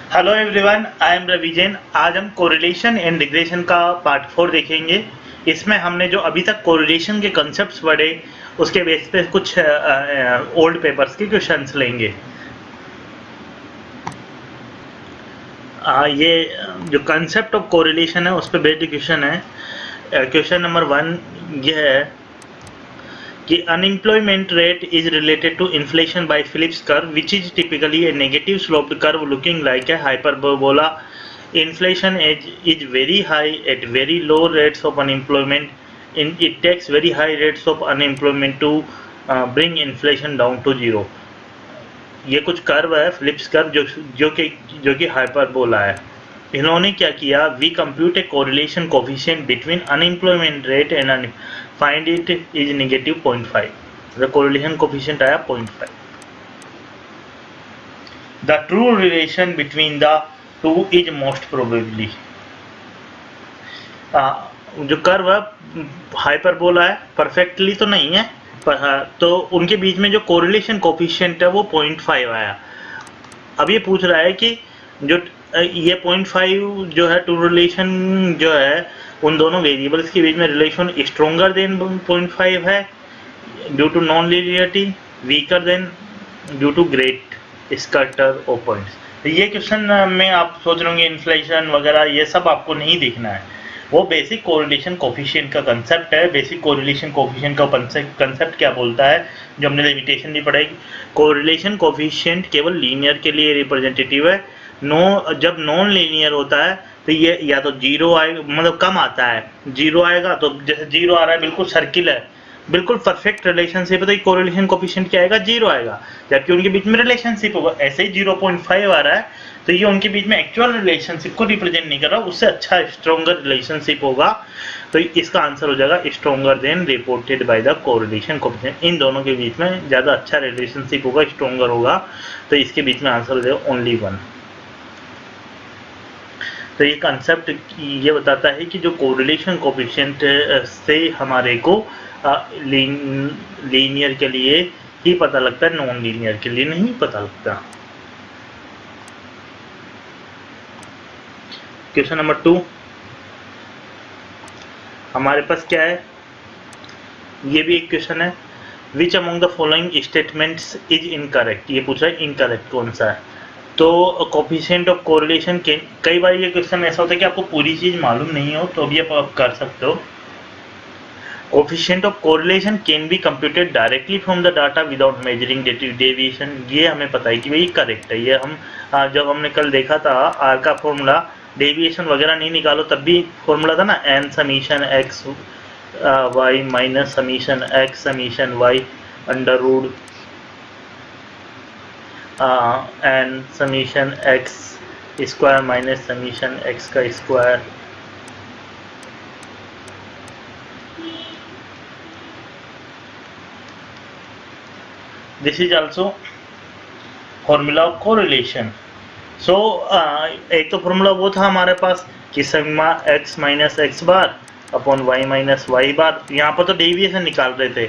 Hello everyone, I am Ravi Jain. आज हम correlation and regression का पार्ट 4 देखेंगे। इसमें हमने जो अभी तक कोरिलेशन के कंसेप्ट्स पढ़े उसके बेस पे कुछ ओल्ड पेपर्स के क्वेश्चंस लेंगे। ये जो कंसेप्ट ऑफ कोरिलेशन है उस पर बेस्ड क्वेश्चन है। क्वेश्चन नंबर 1 ये है कि unemployment rate is related to inflation by Phillips curve which is typically a negative sloped curve looking like a hyperbola. Inflation is very high at very low rates of unemployment. It takes very high rates of unemployment to bring inflation down to zero. ये कुछ curve है, Phillips curve, जो कि hyperbola है। इन्होंने क्या किया, we compute a correlation coefficient between unemployment rate and find it is negative 0.5. The correlation coefficient आया 0.5. The true relation between the two is most probably. जो कर्व है हाइपरबोला है, परफेक्टली तो नहीं है, तो उनके बीच में जो कोरिलेशन कोफिशिएंट है वो 0.5 आया। अब ये पूछ रहा है कि जो ये 0.5 जो है टू रिलेशन जो है उन दोनों वेरिएबल्स के बीच में रिलेशन स्ट्रोंगर देन 0.5 है due to non linearity, weaker than due to great scatter of points. तो ये क्वेश्चन में आप सोच रहे होंगे इन्फ्लेशन वगैरह ये सब आपको नहीं दिखना है, वो बेसिक कोरिलेशन कोफिशिएंट का कंसेप्ट है। बेसिक कोरिलेशन कोफिशिएंट का कंसेप्ट क्या बोलता है, जो हमने लिमिटेशन भी पढ़ाई, कोरिलेशन कोफिशिएंट केवल लीनियर के लिए रिप्रेजेंटेटिव है। जब नॉन लीनियर होता है तो ये या तो जीरो आएगा, मतलब कम आता है, जीरो आएगा, तो जैसे जीरो आ रहा है बिल्कुल सर्किल है, बिल्कुल परफेक्ट रिलेशनशिप है, तो कोरिलेशन कोफिशिएंट क्या आएगा, जीरो आएगा, जबकि उनके बीच में रिलेशनशिप होगा। ऐसे ही 0.5 आ रहा है तो ये उनके बीच में एक्चुअल रिलेशनशिप को रिप्रेजेंट नहीं कर रहा, उससे अच्छा स्ट्रॉन्गर रिलेशनशिप होगा। तो इसका आंसर हो जाएगा stronger than reported by the correlation coefficient. इन दोनों के बीच में ज़्यादा अच्छा रिलेशनशिप होगा, स्ट्रॉन्गर होगा, तो इसके बीच में आंसर हो जाएगा ओनली 1. तो ये कंसेप्ट ये बताता है कि जो कोरिलेशन कोफिशिएंट से हमारे को लीनियर के लिए ही पता लगता है, नॉन लीनियर के लिए नहीं पता लगता. क्वेश्चन नंबर 2 हमारे पास क्या है, ये भी एक क्वेश्चन है. Which among the following statements is incorrect. ये पूछ रहा है इनकरेक्ट कौन सा है. तो कोफिशिएंट ऑफ कोरिलेशन के कई बार ये क्वेश्चन ऐसा होता है कि आपको पूरी चीज मालूम नहीं हो तो भी आप कर सकते हो. Coefficient of correlation can be computed directly from the data without measuring deviation. ये हमें पता है कि भाई करेक्ट है. ये हम जब हमने कल देखा था आर का फॉर्मूला, डेविएशन वगैरह नहीं निकालो तब भी फॉर्मूला था ना, N summation X Y minus summation X summation Y under root N summation X square minus summation X का square. This is also formula of correlation. So एक तो फॉर्मूला वो था हमारे पास कि sigma X minus X bar upon Y minus Y bar. यहाँ पर तो डेविएशन निकाल रहे थे,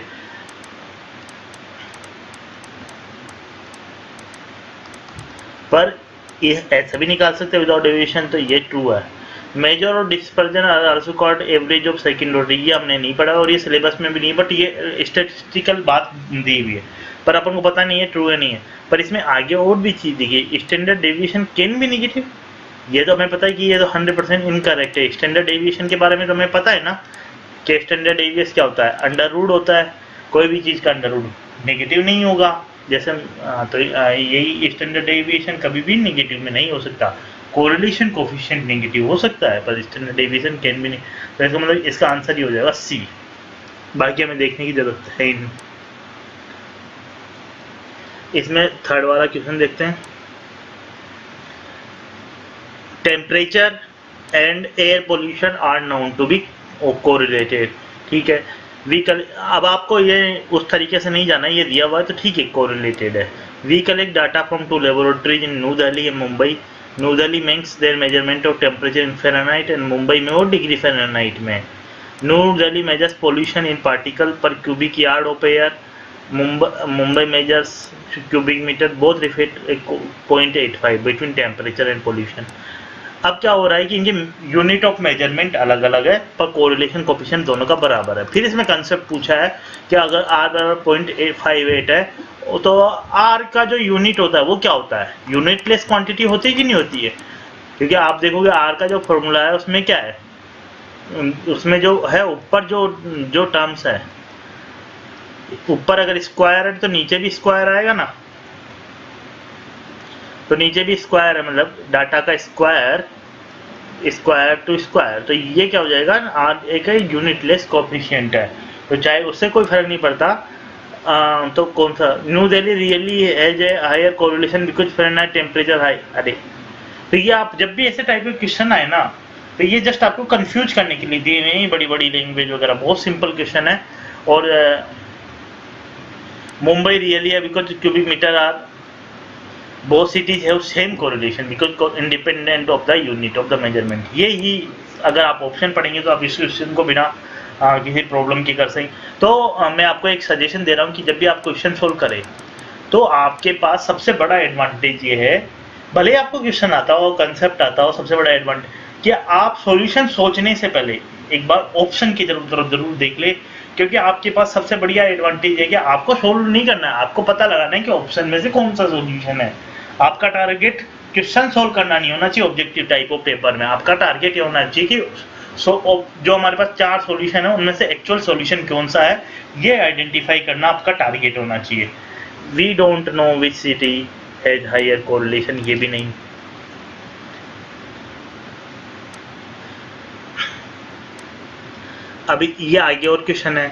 पर ये ऐसा भी निकाल सकते विदाउट डेविएशन, तो ये ट्रू है. मेजर और dispersion are also called average of second order. ये हमने नहीं पढ़ा और ये सिलेबस में भी नहीं, बट ये स्टैटिस्टिकल बात दी हुई है, पर अपन को पता नहीं है ट्रू है नहीं है. पर इसमें आगे और भी चीज देखिए, स्टैंडर्ड डेविएशन कैन भी नेगेटिव. ये तो हमें पता है कि ये तो 100% इनकरेक्ट है. स्टैंडर्ड डेविएशन के बारे में तो हमें पता है ना कि स्टैंडर्ड डेविएशन क्या होता है, अंडर रूट होता है. कोई भी चीज का अंडर रूट नेगेटिव नहीं होगा, जैसे तो यही स्टैंडर्ड डेविएशन कभी भी नेगेटिव में नहीं हो सकता. कोरिलेशन कोफिशिएंट नेगेटिव हो सकता है पर स्टैंडर्ड डेविएशन कैन भी नहीं. तो इसका मतलब इसका आंसर ही हो जाएगा सी. बाकी हमें देखने की जरूरत है. इसमें थर्ड वाला क्वेश्चन देखते हैं. Temperature and air pollution are known to be correlated. ठीक है, अब आपको ये उस तरीके से नहीं जाना, ये दिया हुआ है तो ठीक है कोरिलेटेड है. We collect data from 2 laboratories in New Delhi and Mumbai. New Delhi makes their measurement of temperature in Fahrenheit and Mumbai में वो डिग्री फ़ारेनहाइट में. New Delhi measures pollution in particle per cubic yard of air Mumbai measures cubic meter both reflect 0.85 between temperature and pollution. अब क्या हो रहा है कि इनके यूनिट ऑफ मेजरमेंट अलग अलग है पर कोरिलेशन कोफिशिएंट दोनों का बराबर है। फिर इसमें कंसेप्ट पूछा है कि अगर r बराबर 0.58 है तो r का जो यूनिट होता है वो क्या होता है, यूनिटलेस क्वांटिटी होती है कि नहीं होती है? क्योंकि आप देखोगे r का जो फॉर्मूला है उसमें क्या है, उसमें जो है ऊपर जो टर्म्स है, ऊपर अगर स्क्वायर है तो नीचे भी स्क्वायर आएगा ना, तो नीचे भी स्क्वायर है, मतलब डाटा का स्क्वायर टू स्क्वायर, तो ये क्या हो जाएगा, आर एक यूनिटलेस कोफिशिएंट है, तो चाहे उससे कोई फर्क नहीं पड़ता। तो कौन सा, new Delhi really has a higher correlation because Fahrenheit temperature high. अरे तो ये आप जब भी ऐसे टाइप के क्वेश्चन आए ना, तो ये जस्ट आपको कंफ्यूज करने के लिए दिए हुए हैं, बड़ी बड़ी लैंग्वेज वगैरह, बहुत सिंपल क्वेश्चन है। और मुंबई रियली है because cubic metre are both cities have same correlation because independent of the unit of the measurement। ये ही अगर आप ऑप्शन पढ़ेंगे तो आप इस क्वेश्चन को बिना किसी प्रॉब्लम के कर सकें। तो मैं आपको एक सजेशन दे रहा हूँ कि जब भी आप क्वेश्चन सोल्व करें तो आपके पास सबसे बड़ा एडवांटेज ये है, भले आपको क्वेश्चन आता हो, कंसेप्ट आता हो, सबसे बड़ा एडवांटेज कि आप सॉल्यूशन सोचने से पहले एक बार ऑप्शन की जरूर देख ले, क्योंकि आपके पास सबसे बढ़िया एडवांटेज है कि आपको सोल्व नहीं करना है, आपको पता लगाना है कि ऑप्शन में से कौन सा सॉल्यूशन है। आपका टारगेट क्वेश्चन सोल्व करना नहीं होना चाहिए ऑब्जेक्टिव टाइप ऑफ पेपर में, आपका टारगेट ये होना चाहिए कि जो हमारे पास 4 सॉल्यूशन है उनमें से एक्चुअल सॉल्यूशन कौन सा है ये आइडेंटिफाई करना आपका टारगेट होना चाहिए। We don't know which city has higher correlation, ये भी नहीं। अभी ये आगे और क्वेश्चन है,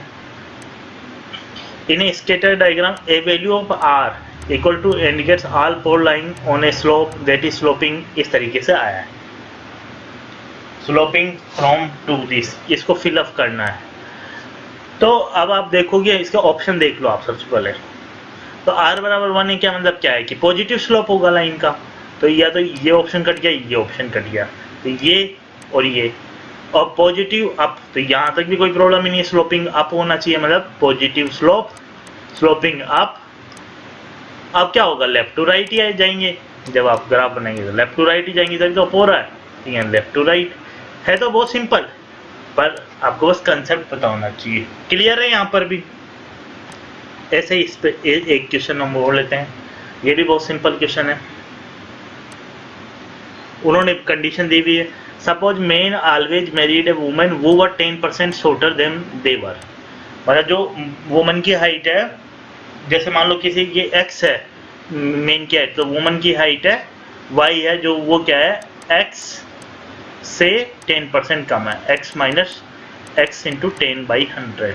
in a scatter diagram a value of R equal to indicates all 4 line on a slope that is sloping, इस तरीके से आया है, स्लोपिंग फ्रॉम टू दिस, इसको फिलअप करना है। तो अब आप देखोगे इसका ऑप्शन देख लो आप सबसे पहले, तो r बराबर 1 है, क्या मतलब क्या है कि पॉजिटिव स्लोप होगा लाइन का, तो या तो ये ऑप्शन कट गया, ये ऑप्शन कट गया, तो ये और ये, और पॉजिटिव अप, तो यहाँ तक भी कोई प्रॉब्लम ही नहीं है, स्लोपिंग अप होना चाहिए, मतलब पॉजिटिव स्लोप, स्लोपिंग अप। अब क्या होगा, लेफ्ट टू राइट ही जाएंगे, जब आप ग्राफ बनाएंगे तो लेफ्ट टू राइट ही जाएंगे, तभी तो अप हो रहा है, यहाँ लेफ्ट टू राइट है, तो बहुत सिंपल, पर आपको बस कंसेप्ट पता होना चाहिए। क्लियर है यहाँ पर भी? ऐसे ही इस पे एक क्वेश्चन हम और लेते हैं, ये भी बहुत सिंपल क्वेश्चन है। उन्होंने कंडीशन दी हुई है, suppose man always married a woman वो वर 10% शॉर्टर देन दे वर, मतलब जो वुमन की हाइट है, जैसे मान लो किसी की एक्स है मेन की हाइट, तो वुमन की हाइट है वाई है, जो वो क्या है एक्स से 10% कम है, एक्स माइनस एक्स इंटू 10/100,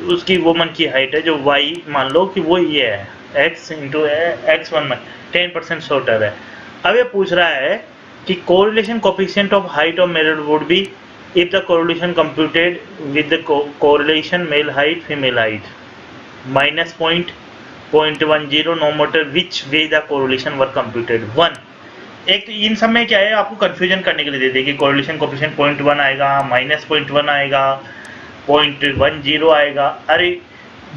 उसकी वुमन की हाइट है जो वाई मान लो कि वो ये है एक्स इंटू एक्स 1 10% शॉर्टर है। अब ये पूछ रहा है कि correlation coefficient of height of married would be if the correlation computed with the correlation male height female height minus 0.10 no matter which way the correlation were computed 1। एक इन सब में क्या है, आपको कंफ्यूजन करने के लिए दे देगी, कोरिलेशन कोफिशिएंट 0.1 आएगा, -0.1 आएगा, 0.10 आएगा, अरे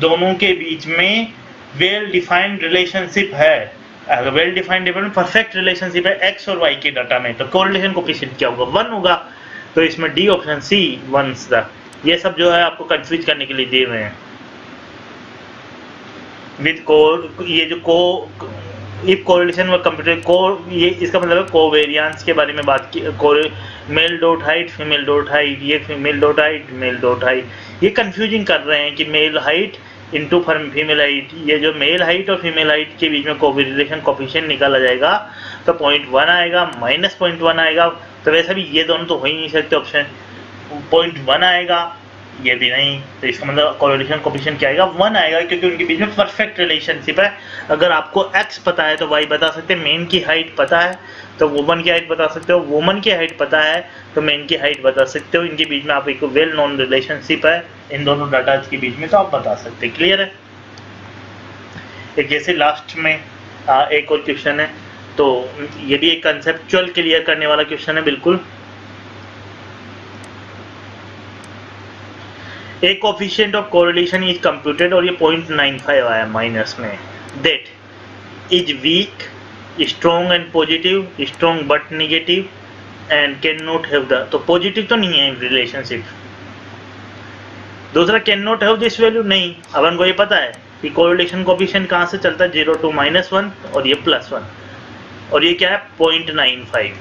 दोनों के बीच में वेल डिफाइंड रिलेशनशिप है, अगर वेल डिफाइंड परफेक्ट रिलेशनशिप है एक्स और वाई के डाटा में, तो कोरिलेशन कोफिशिएंट क्या होगा, 1 होगा। तो इसमें डी ऑप्शन सी 1। ये सब जो है आपको कंफ्यूज करने के लिए दिए हुए हैं। विद को ये जो को इफ कोरिलेशन व कंप्यूटर को, ये इसका मतलब है कोवेरियंस के बारे में बात की, male dot height female dot height, ये female dot height male dot height, ये कंफ्यूजिंग कर रहे हैं कि male height into female height, ये जो मेल हाइट और फीमेल हाइट के बीच में कोरिलेशन कोफिशिएंट निकाला जाएगा तो 0.1 आएगा, -0.1 आएगा, तो वैसे भी ये दोनों तो हो ही नहीं सकते ऑप्शन, 0.1 आएगा, ये भी नहीं, तो इसका मतलब कोरिलेशन कोफिशिएंट क्या आएगा, 1 आएगा, क्योंकि उनके बीच में परफेक्ट रिलेशनशिप है। अगर आपको x पता है तो y बता सकते हैं, मेन की हाइट पता है तो वुमन की हाइट बता सकते हो, वुमन की हाइट पता है तो मेन की हाइट बता सकते हो, इनके बीच में आप एक वेल नोन रिलेशनशिप है इन दोनों डाटा के बीच में, तो आप बता सकते हैं। क्लियर है? एक जैसे लास्ट में एक और क्वेश्चन है, तो ये भी एक कंसेप्चुअल क्लियर करने वाला क्वेश्चन है बिल्कुल। एक coefficient of correlation is computed और ये 0.95 आया माइनस में, that is weak, strong and positive, strong but negative and can not have the, तो पॉजिटिव तो नहीं है रिलेशनशिप। दूसरा can not have this value, नहीं, अपन को ये पता है कि कोरिलेशन कोफिशिएंट कहाँ से चलता है, 0 to -1 और ये +1, और ये क्या है 0.95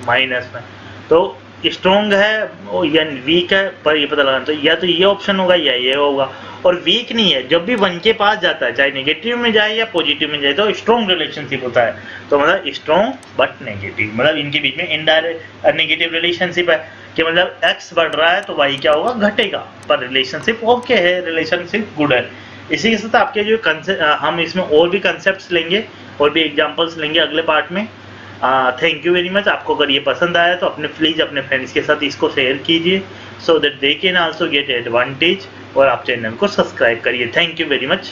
माइनस में, तो स्ट्रॉन्ग है या वीक है पर ये पता लगाना, तो या तो ये ऑप्शन होगा या ये होगा। और वीक नहीं है, जब भी 1 के पास जाता है चाहे नेगेटिव में जाए या पॉजिटिव में जाए तो स्ट्रॉन्ग रिलेशनशिप होता है, तो मतलब स्ट्रॉन्ग बट नेगेटिव, मतलब इनके बीच में इनडायरेक्ट नेगेटिव रिलेशनशिप है कि मतलब x बढ़ रहा है तो y क्या होगा, घटेगा, पर रिलेशनशिप ओके है, रिलेशनशिप गुड है। इसी के साथ आपके जो हम इसमें और भी कंसेप्ट लेंगे और भी एग्जांपल्स लेंगे अगले पार्ट में। Thank you very much. आपको अगर ये पसंद आया तो प्लीज़ अपने फ्रेंड्स के साथ इसको शेयर कीजिए, so that they can also get advantage, और आप चैनल को सब्सक्राइब करिए। Thank you very much.